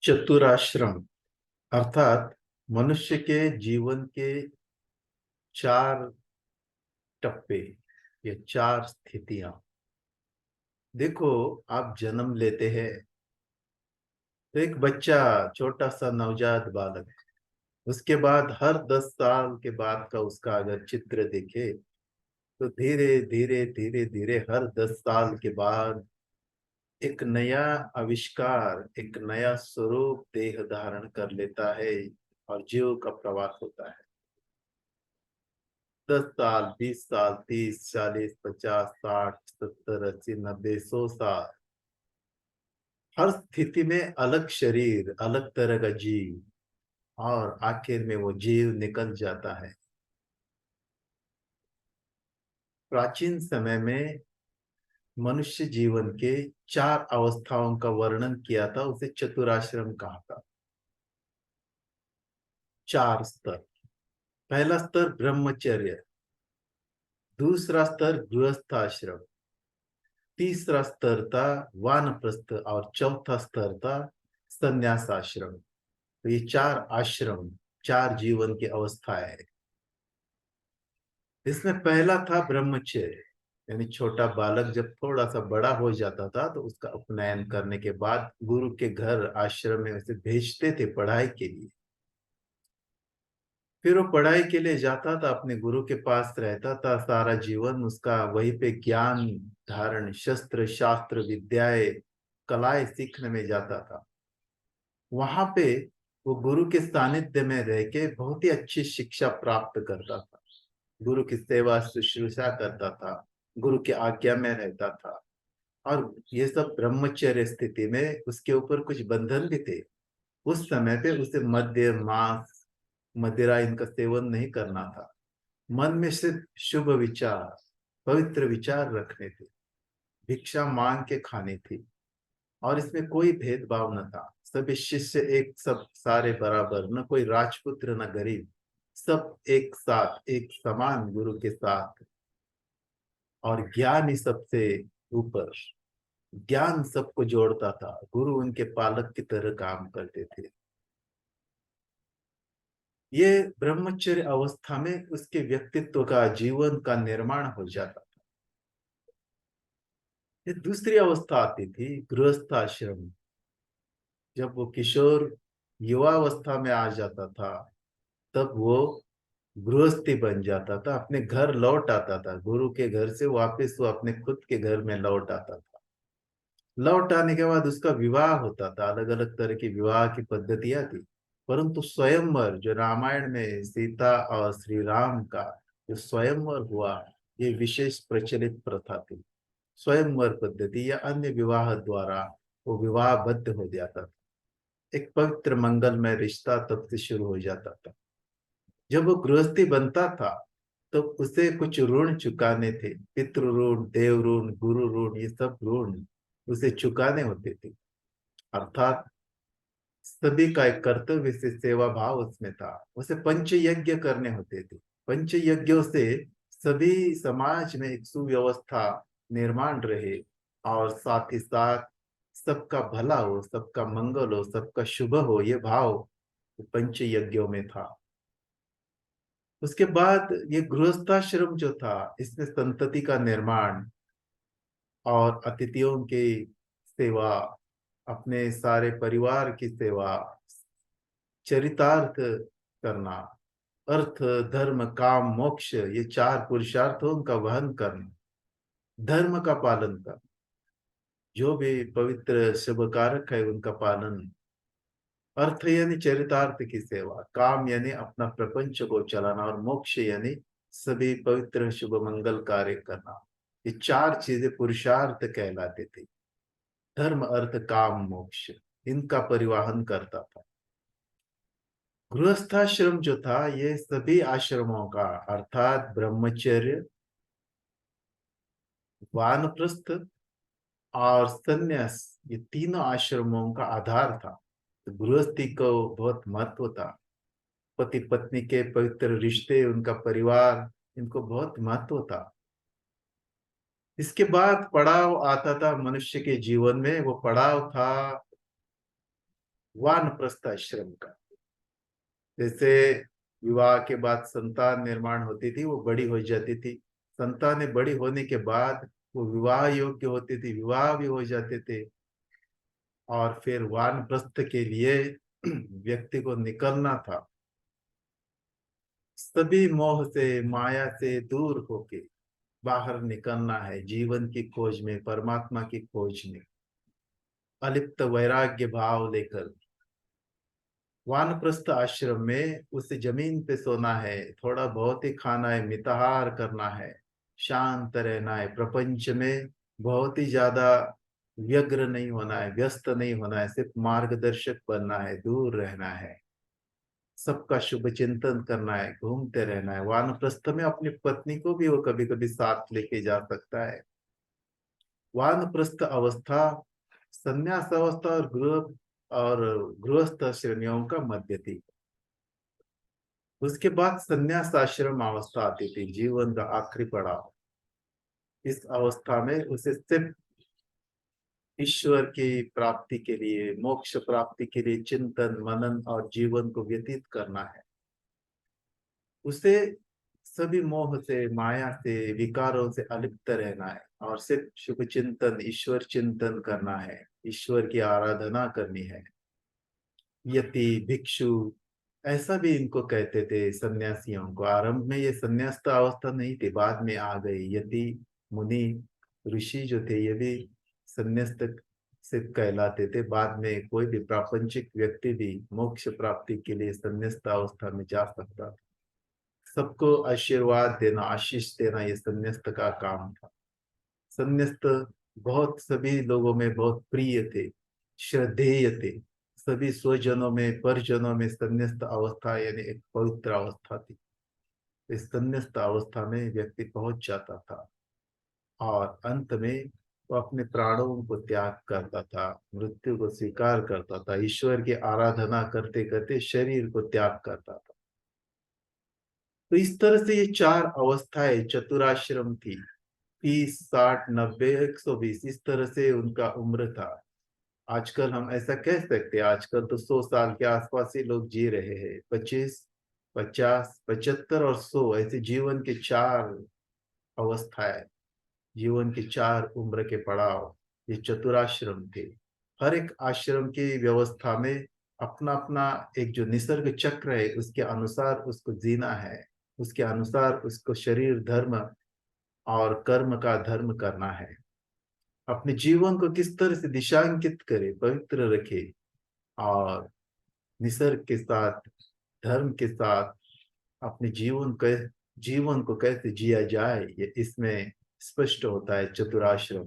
चतुराश्रम अर्थात मनुष्य के जीवन के चार टप्पे या चार स्थितियां। देखो, आप जन्म लेते हैं तो एक बच्चा, छोटा सा नवजात बालक, उसके बाद हर 10 साल के बाद का उसका अगर चित्र देखे तो धीरे धीरे धीरे धीरे हर 10 साल के बाद एक नया आविष्कार, एक नया स्वरूप देह धारण कर लेता है और जीव का प्रवास होता है। 10 साल, 20 साल, 30, 40, 50, 60, 70, 80, 90, 100 साल, हर स्थिति में अलग शरीर, अलग तरह का जीव, और आखिर में वो जीव निकल जाता है। प्राचीन समय में मनुष्य जीवन के चार अवस्थाओं का वर्णन किया था, उसे चतुराश्रम कहा था। चार स्तर। पहला स्तर ब्रह्मचर्य, दूसरा स्तर गृहस्थाश्रम, तीसरा स्तर था वानप्रस्थ और चौथा स्तर था संन्यास आश्रम। तो ये चार आश्रम, चार जीवन की अवस्थाएं है। इसमें पहला था ब्रह्मचर्य, यानी छोटा बालक जब थोड़ा सा बड़ा हो जाता था तो उसका उपनयन करने के बाद गुरु के घर, आश्रम में उसे भेजते थे पढ़ाई के लिए। फिर वो पढ़ाई के लिए जाता था, अपने गुरु के पास रहता था, सारा जीवन उसका वहीं पे ज्ञान धारण, शस्त्र शास्त्र विद्याएं कलाएं सीखने में जाता था। वहां पे वो गुरु के सानिध्य में रह के बहुत ही अच्छी शिक्षा प्राप्त करता था, गुरु की सेवा शुश्रूषा करता था, गुरु की आज्ञा में रहता था। और ये सब ब्रह्मचर्य स्थिति में उसके ऊपर कुछ बंधन भी थे। उस समय पे उसे मद्य, मांस, मदिरा इनका सेवन नहीं करना था। मन में सिर्फ शुभ विचार, पवित्र विचार रखने थे। भिक्षा मांग के खानी थी और इसमें कोई भेदभाव न था। सभी शिष्य एक, सब सारे बराबर, न कोई राजपुत्र न गरीब, सब एक साथ, एक समान गुरु के साथ। और ज्ञान ही सबसे ऊपर, ज्ञान सबको जोड़ता था। गुरु उनके पालक की तरह काम करते थे। ये ब्रह्मचर्य अवस्था में उसके व्यक्तित्व का, जीवन का निर्माण हो जाता था। ये दूसरी अवस्था आती थी गृहस्थ आश्रम। जब वो किशोर युवावस्था में आ जाता था तब वो गृहस्थी बन जाता था, अपने घर लौट आता था। गुरु के घर से वापस वो अपने खुद के घर में लौट आता था। लौट आने के बाद उसका विवाह होता था। अलग अलग तरह की विवाह की पद्धतियां थी, परंतु स्वयंवर जो रामायण में सीता और श्री राम का जो स्वयंवर हुआ, ये विशेष प्रचलित प्रथा थी। स्वयंवर पद्धति या अन्य विवाह द्वारा वो विवाहबद्ध हो जाता था। एक पवित्र मंगलमय रिश्ता तब से शुरू हो जाता था। जब वो गृहस्थी बनता था तो उसे कुछ ऋण चुकाने थे। पितृ ऋण, देव ऋण, गुरु ऋण, ये सब ऋण उसे चुकाने होते थे। अर्थात सभी का एक कर्तव्य से सेवा भाव उसमें था। उसे पंच यज्ञ करने होते थे। पंच यज्ञों से सभी समाज में एक सुव्यवस्था निर्माण रहे और साथ ही साथ सबका भला हो, सबका मंगल हो, सबका शुभ हो, ये भाव पंच यज्ञों में था। उसके बाद ये गृहस्थाश्रम जो था, इसमें संतति का निर्माण और अतिथियों की सेवा, अपने सारे परिवार की सेवा, चरितार्थ करना, अर्थ धर्म काम मोक्ष, ये चार पुरुषार्थों का वहन करना, धर्म का पालन करना, जो भी पवित्र शुभ कारक है उनका पालन, अर्थ यानी चरितार्थ की सेवा, काम यानी अपना प्रपंच को चलाना, और मोक्ष यानी सभी पवित्र शुभ मंगल कार्य करना। ये चार चीजें पुरुषार्थ कहलाते थे। धर्म अर्थ काम मोक्ष, इनका परिवहन करता था। गृहस्थाश्रम जो था, ये सभी आश्रमों का, अर्थात ब्रह्मचर्य, वानप्रस्थ और संन्यास, ये तीनों आश्रमों का आधार था। तो गृहस्थी को बहुत महत्व था। पति पत्नी के पवित्र रिश्ते, उनका परिवार, इनको बहुत महत्व था। इसके बाद पड़ाव आता था मनुष्य के जीवन में। वो पड़ाव था वानप्रस्थ आश्रम का। जैसे विवाह के बाद संतान निर्माण होती थी, वो बड़ी हो जाती थी। संतानें बड़ी होने के बाद वो विवाह योग्य होती थी, विवाह भी हो जाते थे। और फिर वानप्रस्थ के लिए व्यक्ति को निकलना था, सभी मोह से माया से दूर होके बाहर निकलना है, जीवन की खोज में, परमात्मा की खोज में, अलिप्त वैराग्य भाव लेकर। वानप्रस्थ आश्रम में उसे जमीन पे सोना है, थोड़ा बहुत ही खाना है, मिताहार करना है, शांत रहना है, प्रपंच में बहुत ही ज्यादा व्यग्र नहीं होना है, व्यस्त नहीं होना है, सिर्फ मार्गदर्शक बनना है, दूर रहना है, सबका शुभ चिंतन करना है, घूमते रहना है। वानप्रस्थ में अपनी पत्नी को भी वो कभी कभी साथ लेके जा सकता है। वानप्रस्थ अवस्था संन्यास अवस्था और गृहस्थ श्रेणियों का मध्य थी। उसके बाद संन्यास आश्रम अवस्था आती थी, जीवन का आखिरी पड़ाव। इस अवस्था में उसे सिर्फ ईश्वर की प्राप्ति के लिए, मोक्ष प्राप्ति के लिए चिंतन मनन और जीवन को व्यतीत करना है। उसे सभी मोह से माया से विकारों से अलिप्त रहना है और सिर्फ शुभ चिंतन ईश्वर चिंतन करना है, ईश्वर की आराधना करनी है। यति भिक्षु ऐसा भी इनको कहते थे सन्यासियों को। आरंभ में ये संन्यास्त अवस्था नहीं थी, बाद में आ गई। यति मुनि ऋषि जो थे ये भी संन्यास्त से कहलाते थे। बाद में कोई भी प्रापंचिक व्यक्ति भी मोक्ष प्राप्ति के लिए संन्यास्त अवस्था में जा सकता था। सबको आशीर्वाद देना, आशीष देना ये संन्यास्त का काम था। संन्यास्त बहुत सभी लोगों में बहुत प्रिय थे, श्रद्धेय थे। सभी स्वजनों में परिजनों में संन्यास्त अवस्था यानी एक पवित्र अवस्था थी। इस संन्यास्त अवस्था में व्यक्ति पहुंच जाता था और अंत में वो अपने प्राणों को त्याग करता था, मृत्यु को स्वीकार करता था, ईश्वर की आराधना करते करते शरीर को त्याग करता था। तो इस तरह से ये चार अवस्थाएं चतुराश्रम थी। 30, 60, 90, 120 इस तरह से उनका उम्र था। आजकल हम ऐसा कह सकते हैं, आजकल तो 100 साल के आसपास ही लोग जी रहे हैं। 25, 50, 75 और 100 ऐसे जीवन के चार अवस्थाएं, जीवन के चार उम्र के पड़ाव, ये चतुराश्रम थे। हर एक आश्रम की व्यवस्था में अपना अपना एक जो निसर्ग चक्र है उसके अनुसार उसको जीना है, उसके अनुसार उसको शरीर धर्म और कर्म का धर्म करना है। अपने जीवन को किस तरह से दिशांकित करे, पवित्र रखे और निसर्ग के साथ, धर्म के साथ अपने जीवन को कैसे जिया जाए, ये इसमें स्पष्ट होता है चतुराश्रम।